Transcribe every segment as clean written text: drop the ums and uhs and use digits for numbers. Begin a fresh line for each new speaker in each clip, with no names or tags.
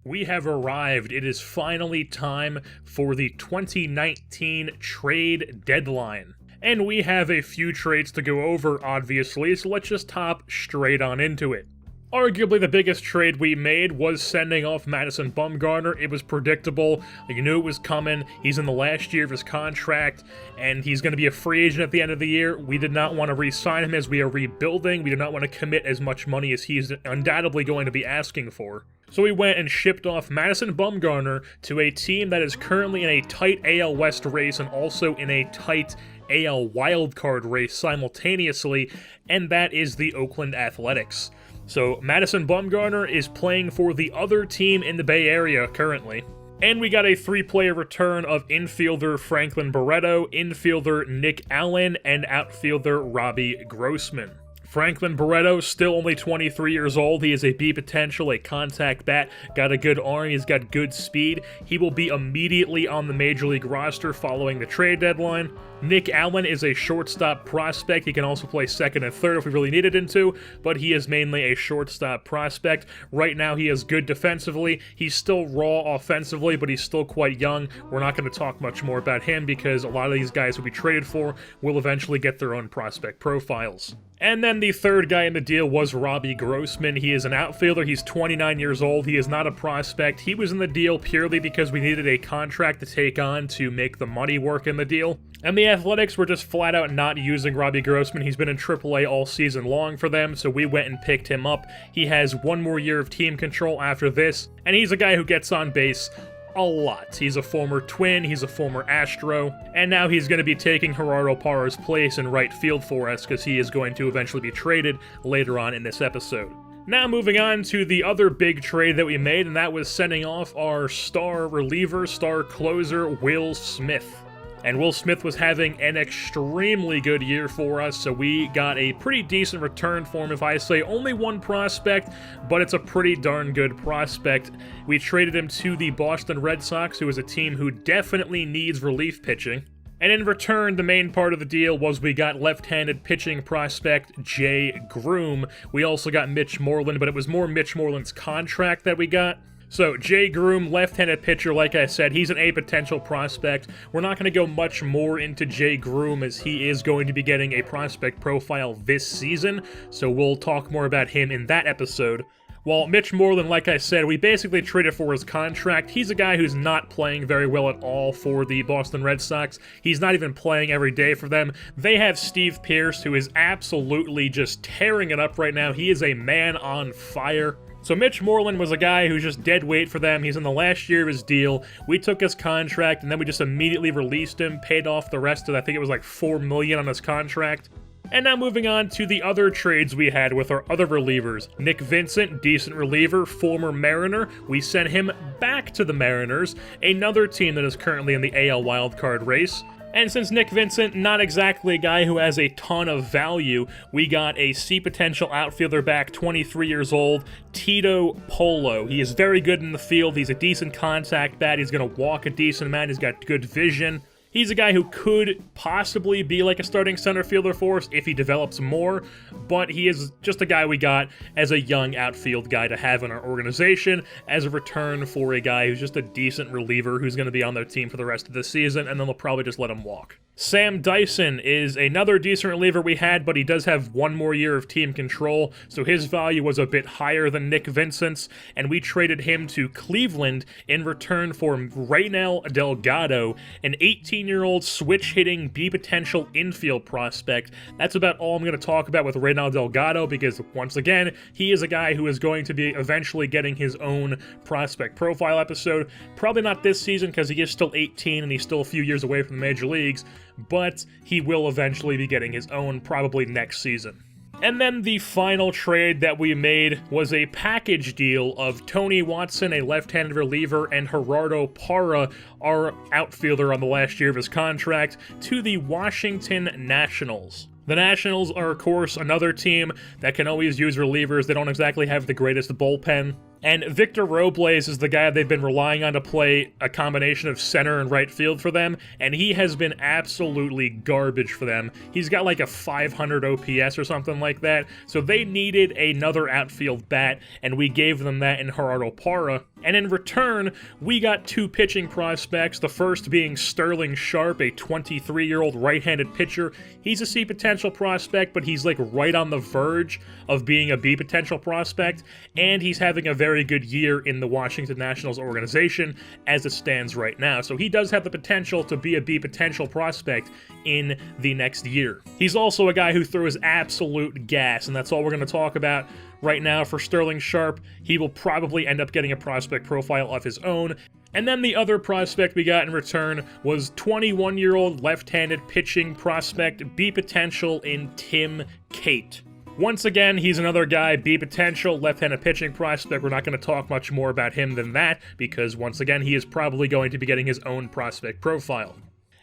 We have arrived. It is finally time for the 2019 trade deadline. And we have a few trades to go over, obviously, so let's just hop straight on into it. Arguably the biggest trade we made was sending off Madison Bumgarner. It was predictable. You knew it was coming. He's in the last year of his contract, and he's going to be a free agent at the end of the year. We did not want to re-sign him as we are rebuilding. We did not want to commit as much money as he's undoubtedly going to be asking for. So we went and shipped off Madison Bumgarner to a team that is currently in a tight AL West race and also in a tight AL wildcard race simultaneously, and that is the Oakland Athletics. So Madison Bumgarner is playing for the other team in the Bay Area currently. And we got a 3-player return of infielder Franklin Barreto, infielder Nick Allen, and outfielder Robbie Grossman. Franklin Barreto, still only 23 years old. He is a B potential, a contact bat, got a good arm, he's got good speed. He will be immediately on the Major League roster following the trade deadline. Nick Allen is a shortstop prospect. He can also play second and third if we really needed him to, but he is mainly a shortstop prospect. Right now he is good defensively. He's still raw offensively, but he's still quite young. We're not going to talk much more about him because a lot of these guys who we traded for will eventually get their own prospect profiles. And then the third guy in the deal was Robbie Grossman. He is an outfielder. He's 29 years old. He is not a prospect. He was in the deal purely because we needed a contract to take on to make the money work in the deal. And the Athletics were just flat out not using Robbie Grossman. He's been in AAA all season long for them, so we went and picked him up. He has one more year of team control after this, and he's a guy who gets on base a lot. He's a former Twin, he's a former Astro, and now he's going to be taking Gerardo Parra's place in right field for us because he is going to eventually be traded later on in this episode. Now moving on to the other big trade that we made, and that was sending off our star reliever, star closer, Will Smith. And Will Smith was having an extremely good year for us, so we got a pretty decent return for him. If I say only one prospect, but it's a pretty darn good prospect. We traded him to the Boston Red Sox, who is a team who definitely needs relief pitching. And in return, the main part of the deal was we got left-handed pitching prospect Jay Groom. We also got Mitch Moreland, but it was more Mitch Moreland's contract that we got. So, Jay Groom, left-handed pitcher, like I said, he's an A potential prospect. We're not going to go much more into Jay Groom as he is going to be getting a prospect profile this season, so we'll talk more about him in that episode. While Mitch Moreland, like I said, we basically traded for his contract. He's a guy who's not playing very well at all for the Boston Red Sox. He's not even playing every day for them. They have Steve Pearce, who is absolutely just tearing it up right now. He is a man on fire. So Mitch Moreland was a guy who's just dead weight for them. He's in the last year of his deal. We took his contract, and then we just immediately released him, paid off the rest of it. I think it was like $4 million on his contract. And now moving on to the other trades we had with our other relievers. Nick Vincent, decent reliever, former Mariner. We sent him back to the Mariners, another team that is currently in the AL wildcard race. And since Nick Vincent, not exactly a guy who has a ton of value, we got a C potential outfielder back, 23 years old, Tito Polo. He is very good in the field. He's a decent contact bat. He's going to walk a decent amount. He's got good vision. He's a guy who could possibly be like a starting center fielder for us if he develops more, but he is just a guy we got as a young outfield guy to have in our organization as a return for a guy who's just a decent reliever who's going to be on their team for the rest of the season, and then they'll probably just let him walk. Sam Dyson is another decent reliever we had, but he does have one more year of team control, so his value was a bit higher than Nick Vincent's, and we traded him to Cleveland in return for Reynel Delgado, an 18-year-old switch-hitting B-potential infield prospect. That's about all I'm going to talk about with Reynel Delgado, because, once again, he is a guy who is going to be eventually getting his own prospect profile episode. Probably not this season, because he is still 18 and he's still a few years away from the major leagues, but he will eventually be getting his own probably next season. And then the final trade that we made was a package deal of Tony Watson, a left-handed reliever, and Gerardo Parra, our outfielder on the last year of his contract, to the Washington Nationals. The Nationals are, of course, another team that can always use relievers. They don't exactly have the greatest bullpen. And Victor Robles is the guy they've been relying on to play a combination of center and right field for them, and he has been absolutely garbage for them. He's got like a 500 OPS or something like that, so they needed another outfield bat, and we gave them that in Gerardo Parra. And in return, we got two pitching prospects, the first being Sterling Sharp, a 23-year-old right-handed pitcher. He's a C potential prospect, but he's like right on the verge of being a B potential prospect, and he's having a very good year in the Washington Nationals organization as it stands right now. So he does have the potential to be a B potential prospect in the next year. He's also a guy who throws absolute gas, and that's all we're going to talk about right now for Sterling Sharp. He will probably end up getting a prospect profile of his own. And then the other prospect we got in return was 21-year-old left-handed pitching prospect, B potential in Tim Cate. Once again, he's another guy, B potential, left-handed pitching prospect. We're not going to talk much more about him than that, because once again, he is probably going to be getting his own prospect profile.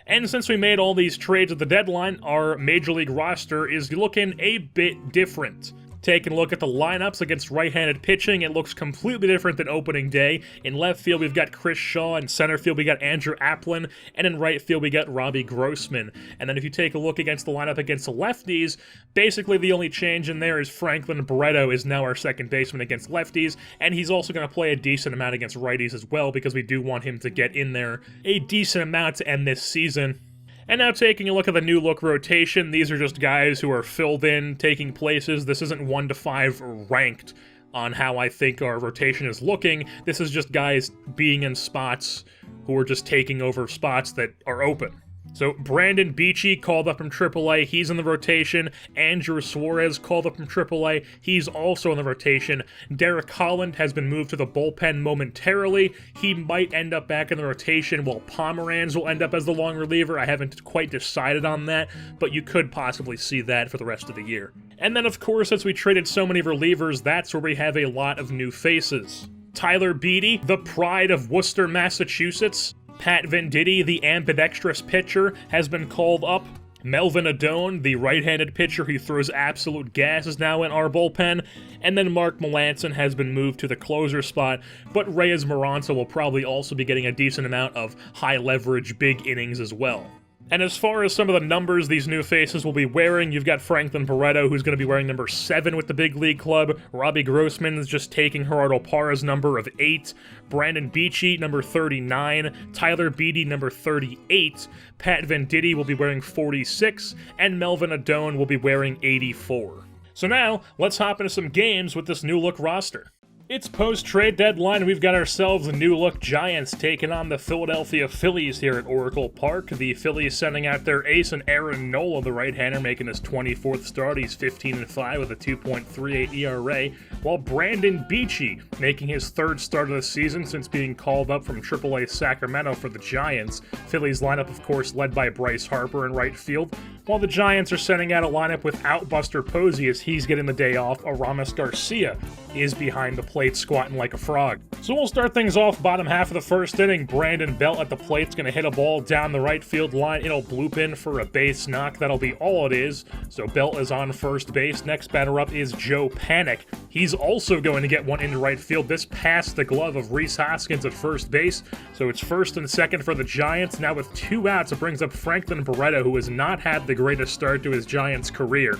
And since we made all these trades at the deadline, our Major League roster is looking a bit different. Taking a look at the lineups against right-handed pitching, it looks completely different than opening day. In left field, we've got Chris Shaw. In center field, we got Andrew Applin. And in right field, we got Robbie Grossman. And then if you take a look against the lineup against the lefties, basically the only change in there is Franklin Barreto is now our second baseman against lefties, and he's also going to play a decent amount against righties as well, because we do want him to get in there a decent amount to end this season. And now taking a look at the new look rotation, these are just guys who are filled in, taking places. This isn't 1 to 5 ranked on how I think our rotation is looking. This is just guys being in spots who are just taking over spots that are open. So Brandon Beachy called up from AAA, he's in the rotation. Andrew Suarez called up from AAA, he's also in the rotation. Derek Holland has been moved to the bullpen momentarily. He might end up back in the rotation, while Pomeranz will end up as the long reliever. I haven't quite decided on that, but you could possibly see that for the rest of the year. And then of course, since we traded so many relievers, that's where we have a lot of new faces. Tyler Beatty, the pride of Worcester, Massachusetts. Pat Venditti, the ambidextrous pitcher, has been called up. Melvin Adone, the right-handed pitcher who throws absolute gas, is now in our bullpen. And then Mark Melanson has been moved to the closer spot, but Reyes Moronta will probably also be getting a decent amount of high-leverage big innings as well. And as far as some of the numbers these new faces will be wearing, you've got Franklin Barreto, who's going to be wearing number 7 with the big league club. Robbie Grossman is just taking Gerardo Parra's number of 8. Brandon Beachy, number 39. Tyler Beatty, number 38. Pat Venditti will be wearing 46. And Melvin Adone will be wearing 84. So now, let's hop into some games with this new look roster. It's post-trade deadline, and we've got ourselves the new-look Giants taking on the Philadelphia Phillies here at Oracle Park. The Phillies sending out their ace, and Aaron Nola, the right-hander, making his 24th start. He's 15-5 with a 2.38 ERA, while Brandon Beachy making his 3rd start of the season since being called up from AAA Sacramento for the Giants. Phillies lineup, of course, led by Bryce Harper in right field, while the Giants are sending out a lineup without Buster Posey as he's getting the day off. Aramis Garcia is behind the plate squatting like a frog. So we'll start things off bottom half of the first inning. Brandon Belt at the plate's going to hit a ball down the right field line. It'll bloop in for a base knock. That'll be all it is. So Belt is on first base. Next batter up is Joe Panik. He's also going to get one into right field. This past the glove of Rhys Hoskins at first base. So it's first and second for the Giants. Now with 2 outs, it brings up Franklin Barreto, who has not had the greatest start to his Giants career.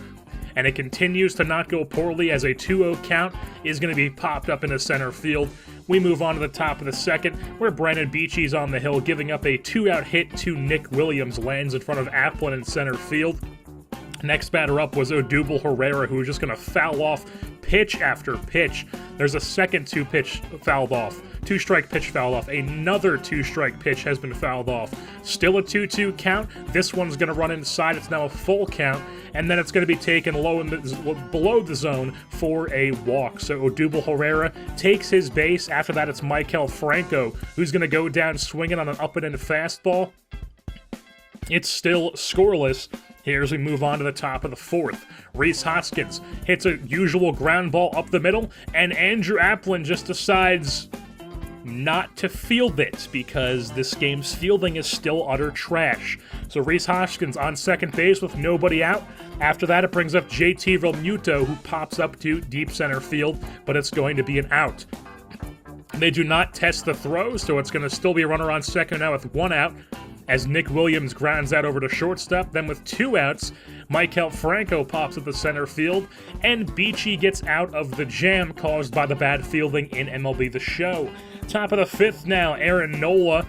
And it continues to not go poorly as a 2-0 count is going to be popped up into center field. We move on to the top of the second, where Brandon Beachy's on the hill, giving up a 2-out hit to Nick Williams, lands in front of Applin in center field. Next batter up was Odubel Herrera, who was just going to foul off pitch after pitch. There's a second 2-pitch fouled off. 2-strike pitch fouled off. Another 2-strike pitch has been fouled off. Still a 2-2 count. This one's going to run inside. It's now a full count. And then it's going to be taken below the zone for a walk. So Odubel Herrera takes his base. After that, it's Maikel Franco, who's going to go down swinging on an up-and-in fastball. It's still scoreless here as we move on to the top of the 4th. Rhys Hoskins hits a usual ground ball up the middle, and Andrew Applin just decides not to field it because this game's fielding is still utter trash. So Rhys Hoskins on second base with nobody out. After that, it brings up JT Realmuto, who pops up to deep center field, but it's going to be an out. They do not test the throw, so it's going to still be a runner on second now with 1 out. as Nick Williams grounds out over to shortstop. Then with 2 outs, Maikel Franco pops at the center field, and Beachy gets out of the jam caused by the bad fielding in MLB The Show. Top of the 5th now, Aaron Nola,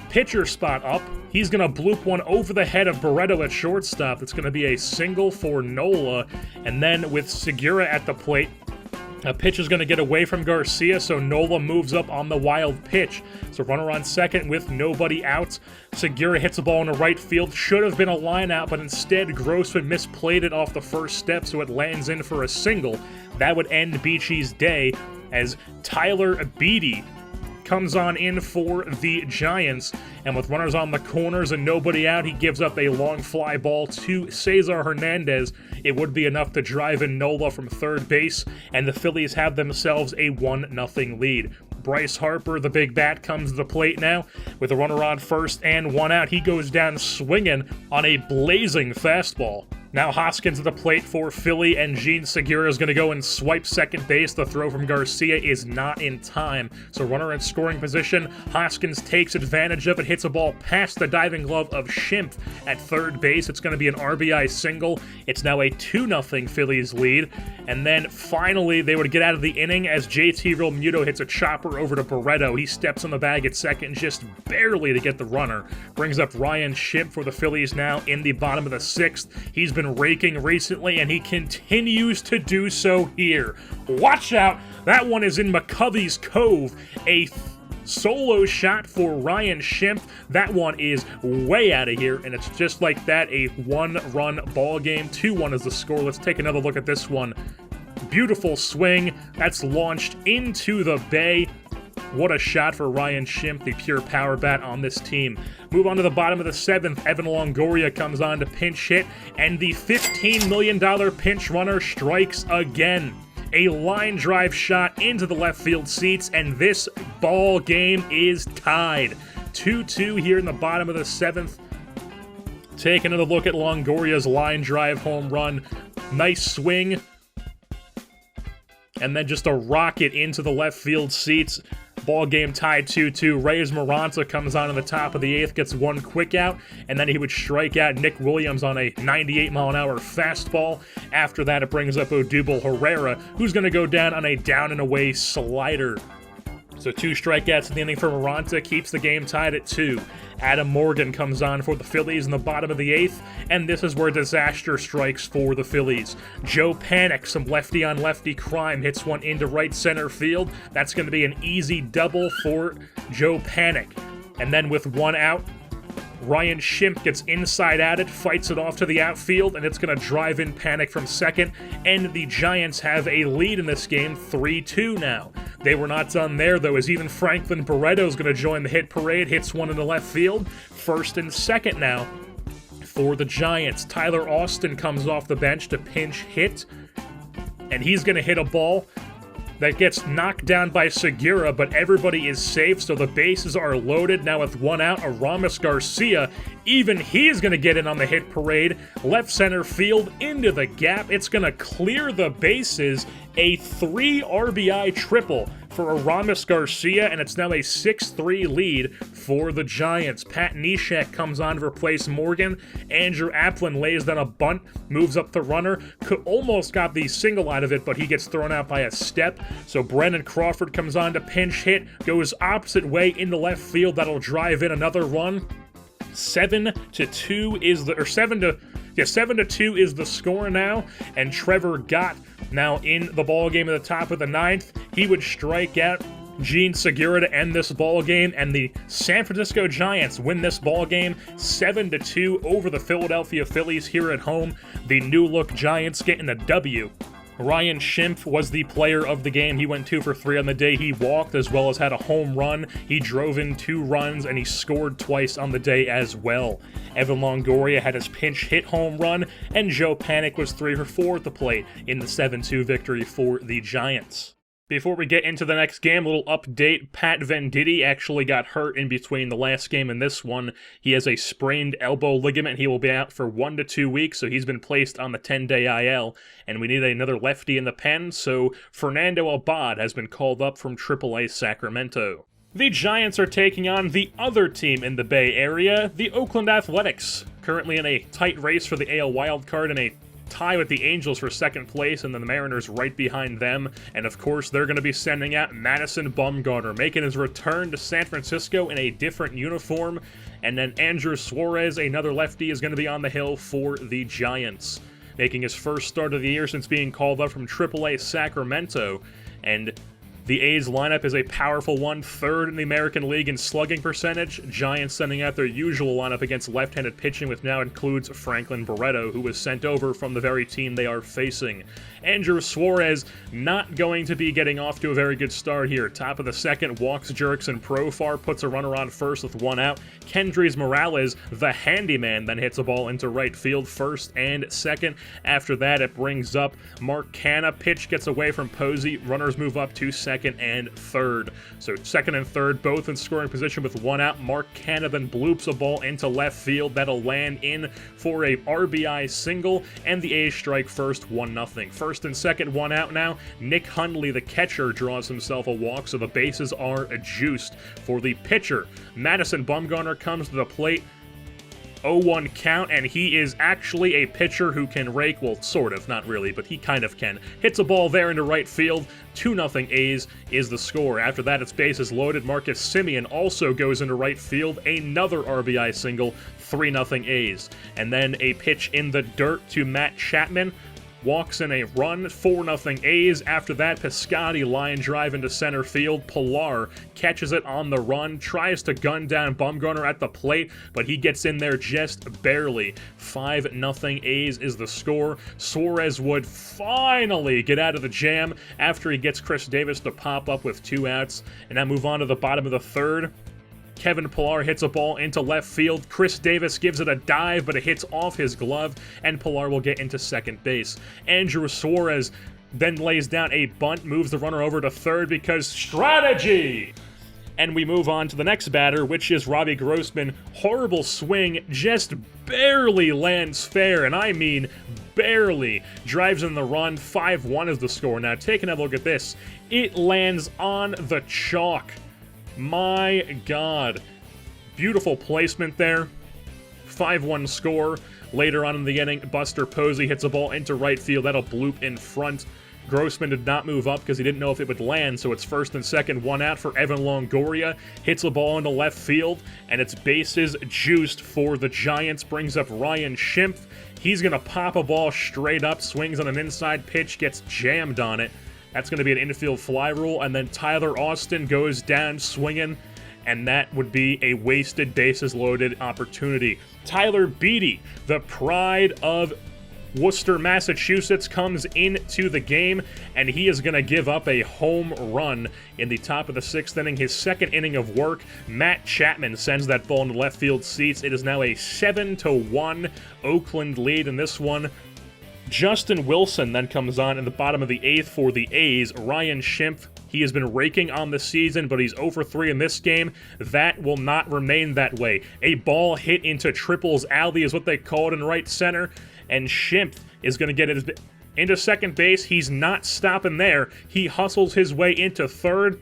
pitcher spot up. He's going to bloop one over the head of Barreto at shortstop. It's going to be a single for Nola. And then with Segura at the plate, a pitch is going to get away from Garcia, so Nola moves up on the wild pitch. So runner on second with nobody out. Segura hits the ball into right field. Should have been a line out, but instead Grossman misplayed it off the first step, so it lands in for a single. That would end Beachy's day as Tyler Beede comes on in for the Giants, and with runners on the corners and nobody out, he gives up a long fly ball to Cesar Hernandez. It would be enough to drive in Nola from third base, and the Phillies have themselves a 1-0 lead. Bryce Harper, the big bat, comes to the plate now with a runner on first and 1 out. He goes down swinging on a blazing fastball. Now Hoskins at the plate for Philly, and Gene Segura is going to go and swipe second base. The throw from Garcia is not in time. So runner in scoring position. Hoskins takes advantage of it, hits a ball past the diving glove of Schimpf at third base. It's going to be an RBI single. It's now a 2-0 Phillies lead. And then finally they would get out of the inning as JT Realmuto hits a chopper over to Barreto. He steps on the bag at second just barely to get the runner. Brings up Ryan Schimpf for the Phillies now in the bottom of the 6th. He's been raking recently, and he continues to do so here. Watch out! That one is in McCovey's Cove. A solo shot for Ryan Schimpf. That one is way out of here, and it's just like that, a 1-run ball game. 2-1 is the score. Let's take another look at this one. Beautiful swing. That's launched into the bay. What a shot for Ryan Schimpf, the pure power bat on this team. Move on to the bottom of the 7th. Evan Longoria comes on to pinch hit, and the $15 million pinch runner strikes again. A line drive shot into the left field seats, and this ball game is tied. 2-2 here in the bottom of the 7th. Take another look at Longoria's line drive home run. Nice swing. And then just a rocket into the left field seats. Ball game tied 2-2. Reyes Maranta comes on in the top of the 8th, gets one quick out, and then he would strike out Nick Williams on a 98-mile-an-hour fastball. After that, it brings up Odubel Herrera, who's going to go down on a down-and-away slider. So 2 strikeouts in the inning for Maranta, keeps the game tied at 2. Adam Morgan comes on for the Phillies in the bottom of the 8th, and this is where disaster strikes for the Phillies. Joe Panik, some lefty-on-lefty crime, hits one into right center field. That's going to be an easy double for Joe Panik. And then with 1 out, Ryan Schimpf gets inside at it, fights it off to the outfield, and it's going to drive in Panik from second, and the Giants have a lead in this game, 3-2 now. They were not done there, though, as even Franklin Barreto is going to join the hit parade, hits one in the left field. First and second now for the Giants. Tyler Austin comes off the bench to pinch hit, and he's going to hit a ball that gets knocked down by Segura, but everybody is safe, so the bases are loaded. Now with 1 out, Aramis Garcia, even he is going to get in on the hit parade. Left center field into the gap. It's going to clear the bases. A 3 RBI triple for Aramis Garcia, and it's now a 6-3 lead for the Giants. Pat Neshek comes on to replace Morgan. Andrew Applin lays down a bunt, moves up the runner. Almost got the single out of it, but he gets thrown out by a step. So Brendan Crawford comes on to pinch hit, goes opposite way into left field. That'll drive in another run. 7-2 is the 7-2 is the score now, and Trevor Gott now in the ball game at the top of the 9th. He would strike out Gene Segura to end this ball game, and the San Francisco Giants win this ball game 7-2 over the Philadelphia Phillies here at home. The new look Giants getting a W. Ryan Schimpf was the player of the game. He went 2 for 3 on the day. He walked as well as had a home run. He drove in 2 runs, and he scored twice on the day as well. Evan Longoria had his pinch hit home run, and Joe Panik was 3 for 4 at the plate in the 7-2 victory for the Giants. Before we get into the next game, a little update. Pat Venditti actually got hurt in between the last game and this one. He has a sprained elbow ligament. He will be out for 1 to 2 weeks, so he's been placed on the 10-day IL, and we need another lefty in the pen, so Fernando Abad has been called up from AAA Sacramento. The Giants are taking on the other team in the Bay Area, the Oakland Athletics, currently in a tight race for the AL wildcard and a tie with the Angels for second place, and then the Mariners right behind them. And of course, they're going to be sending out Madison Bumgarner, making his return to San Francisco in a different uniform. And then Andrew Suarez, another lefty, is going to be on the hill for the Giants, making his first start of the year since being called up from AAA Sacramento. And the A's lineup is a powerful one, third in the American League in slugging percentage. Giants sending out their usual lineup against left-handed pitching, which now includes Franklin Barreto, who was sent over from the very team they are facing. Andrew Suarez not going to be getting off to a very good start here. Top of the second, walks, jerks, and Profar, puts a runner on first with one out. Kendrys Morales, the handyman, then hits a ball into right field, first and second. After that, it brings up Mark Canha. Pitch gets away from Posey. Runners move up to second and third. So second and third, both in scoring position with one out. Mark Canha then bloops a ball into left field. That'll land in for a RBI single, and the A's strike first, 1-0. First and second, one out now. Nick Hundley, the catcher, draws himself a walk, so the bases are juiced for the pitcher. Madison Bumgarner comes to the plate. 0-1 count, and he is actually a pitcher who can rake, well, sort of, not really, but he kind of can. Hits a ball there into right field. 2-0 A's is the score. After that, it's bases loaded. Marcus Semien also goes into right field. Another RBI single. 3-0 A's. And then a pitch in the dirt to Matt Chapman. Walks in a run, 4-0 A's. After that, Piscotty line drive into center field. Pilar catches it on the run, tries to gun down Bumgarner at the plate, but he gets in there just barely. 5-0 A's is the score. Suarez would finally get out of the jam after he gets Chris Davis to pop up with 2 outs. And now move on to the bottom of the third. Kevin Pillar hits a ball into left field. Chris Davis gives it a dive, but it hits off his glove, and Pillar will get into second base. Andrew Suarez then lays down a bunt, moves the runner over to third because strategy! And we move on to the next batter, which is Robbie Grossman. Horrible swing, just barely lands fair, and I mean barely. Drives in the run, 5-1 is the score. Now, take another look at this. It lands on the chalk. My God. Beautiful placement there. 5-1 score. Later on in the inning, Buster Posey hits a ball into right field. That'll bloop in front. Grossman did not move up because he didn't know if it would land, so it's first and second, one out for Evan Longoria. Hits a ball into left field, and it's bases juiced for the Giants. Brings up Ryan Schimpf. He's going to pop a ball straight up, swings on an inside pitch, gets jammed on it. That's going to be an infield fly rule, and then Tyler Austin goes down swinging, and that would be a wasted bases-loaded opportunity. Tyler Beatty, the pride of Worcester, Massachusetts, comes into the game, and he is going to give up a home run in the top of the sixth inning, his second inning of work. Matt Chapman sends that ball into left field seats. It is now a 7-1 Oakland lead in this one. Justin Wilson then comes on in the bottom of the eighth for the A's. Ryan Schimpf, he has been raking on the season, but he's 0 for 3 in this game. That will not remain that way. A ball hit into Triple's alley is what they call it in right center, and Schimpf is going to get it into second base. He's not stopping there. He hustles his way into third.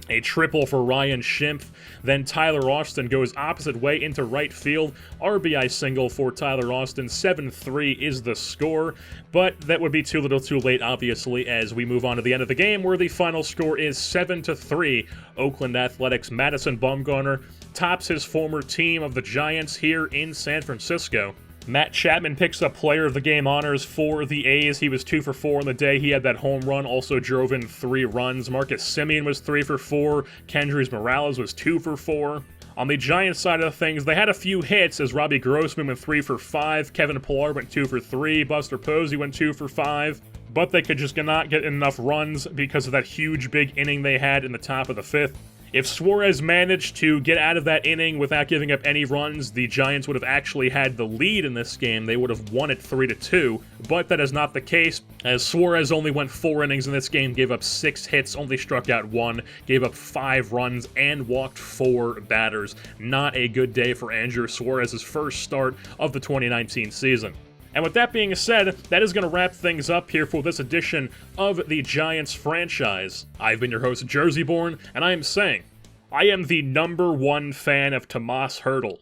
A triple for Ryan Schimpf. Then Tyler Austin goes opposite way into right field. RBI single for Tyler Austin. 7-3 is the score. But that would be too little too late, obviously, as we move on to the end of the game, where the final score is 7-3. Oakland Athletics. Madison Bumgarner tops his former team of the Giants here in San Francisco. Matt Chapman picks up player of the game honors for the A's. He was 2 for 4 on the day. He had that home run, also drove in 3 runs. Marcus Semien was 3 for 4. Kendrys Morales was 2 for 4. On the Giants side of things, they had a few hits as Robbie Grossman went 3 for 5. Kevin Pillar went 2 for 3. Buster Posey went 2 for 5. But they could just not get enough runs because of that huge big inning they had in the top of the fifth. If Suarez managed to get out of that inning without giving up any runs, the Giants would have actually had the lead in this game. They would have won it 3-2, but that is not the case, as Suarez only went 4 innings in this game, gave up 6 hits, only struck out 1, gave up 5 runs, and walked 4 batters. Not a good day for Andrew Suarez's first start of the 2019 season. And with that being said, that is going to wrap things up here for this edition of the Giants franchise. I've been your host, Jerseyborn, and I am saying, I am the #1 fan of Tomas Hertl.